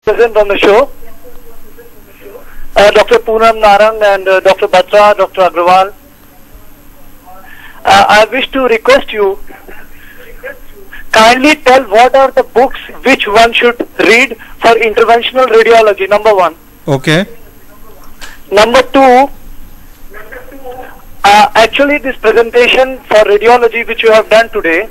present on the show. Dr. Poonam Narang and Dr. Batra, Dr. Agrawal. I wish to request you, kindly tell what are the books which one should read for interventional radiology, number one. Okay. Number two, actually this presentation for radiology which you have done today,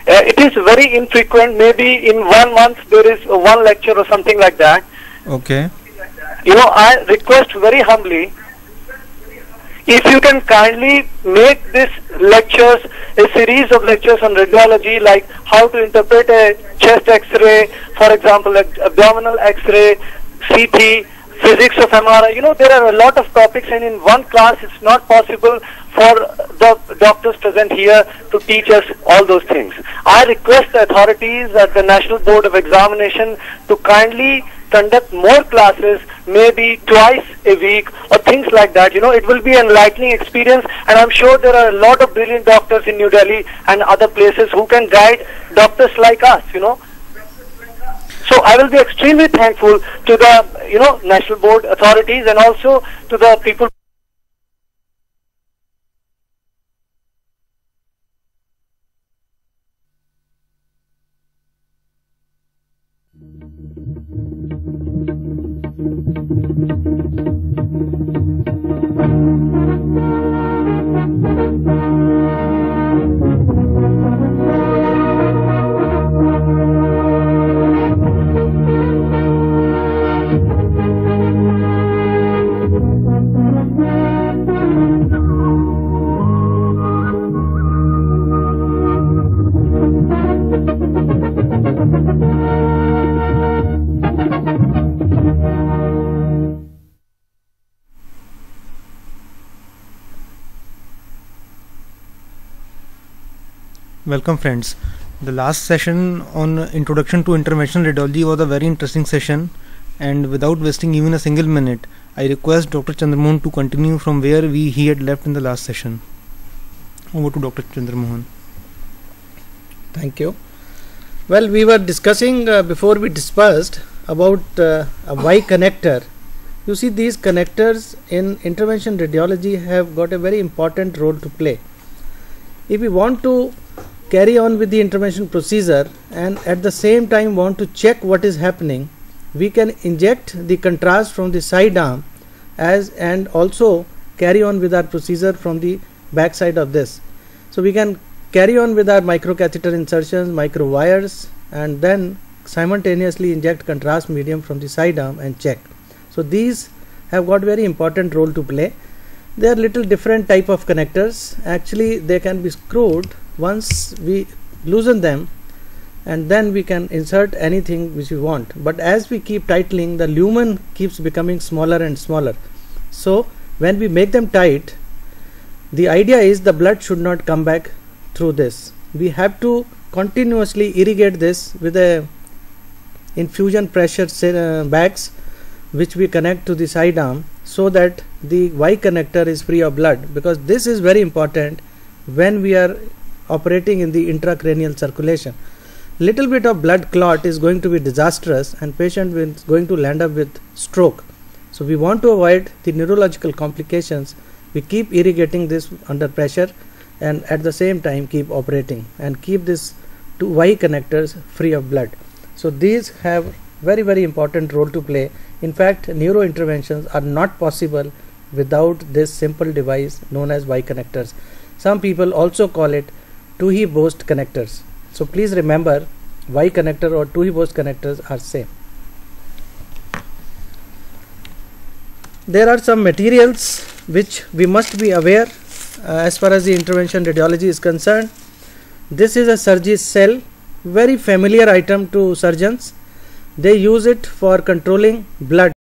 it is very infrequent. Maybe in 1 month there is one lecture or something like that. Okay. You know, I request very humbly, if you can kindly make this lectures a series of lectures on radiology, like how to interpret a chest X-ray, for example, abdominal X-ray, CT, physics of MRI. You know, there are a lot of topics, and in one class it's not possible for the doctors present here to teach us all those things. I request the authorities at the National Board of Examination to kindly conduct more classes, maybe twice a week or things like that. You know, it will be an enlightening experience, and I'm sure there are a lot of brilliant doctors in New Delhi and other places who can guide doctors like us, you know. So I will be extremely thankful to the, you know, National Board authorities and also to the people. Welcome friends. The last session on Introduction to Interventional Radiology was a very interesting session, and without wasting even a single minute, I request Dr. Chandramohan to continue from where he had left in the last session. Over to Dr. Chandramohan. Thank you. Well, we were discussing before we dispersed about a Y connector. You see, these connectors in intervention radiology have got a very important role to play. If we want to carry on with the intervention procedure and at the same time want to check what is happening, we can inject the contrast from the side arm and also carry on with our procedure from the back side of this. So we can carry on with our microcatheter insertions, micro wires, and then simultaneously inject contrast medium from the side arm and check. So these have got very important role to play. They are little different type of connectors. Actually, they can be screwed. Once we loosen them, and then we can insert anything which we want. But as we keep tightening, the lumen keeps becoming smaller and smaller. So when we make them tight, the idea is the blood should not come back through this. We have to continuously irrigate this with a infusion pressure bags which we connect to the side arm, so that the Y connector is free of blood, because this is very important when we are operating in the intracranial circulation. Little bit of blood clot is going to be disastrous, and patient is going to land up with stroke. So we want to avoid the neurological complications. We keep irrigating this under pressure, and at the same time keep operating and keep this two Y connectors free of blood. So these have very important role to play. In fact, neuro interventions are not possible without this simple device known as Y connectors. Some people also call it Toohey-Bost connectors. So please remember, Y connector or Toohey-Bost connectors are same. There are some materials which we must be aware as far as the intervention radiology is concerned. This is a Sergis cell, very familiar item to surgeons. They use it for controlling blood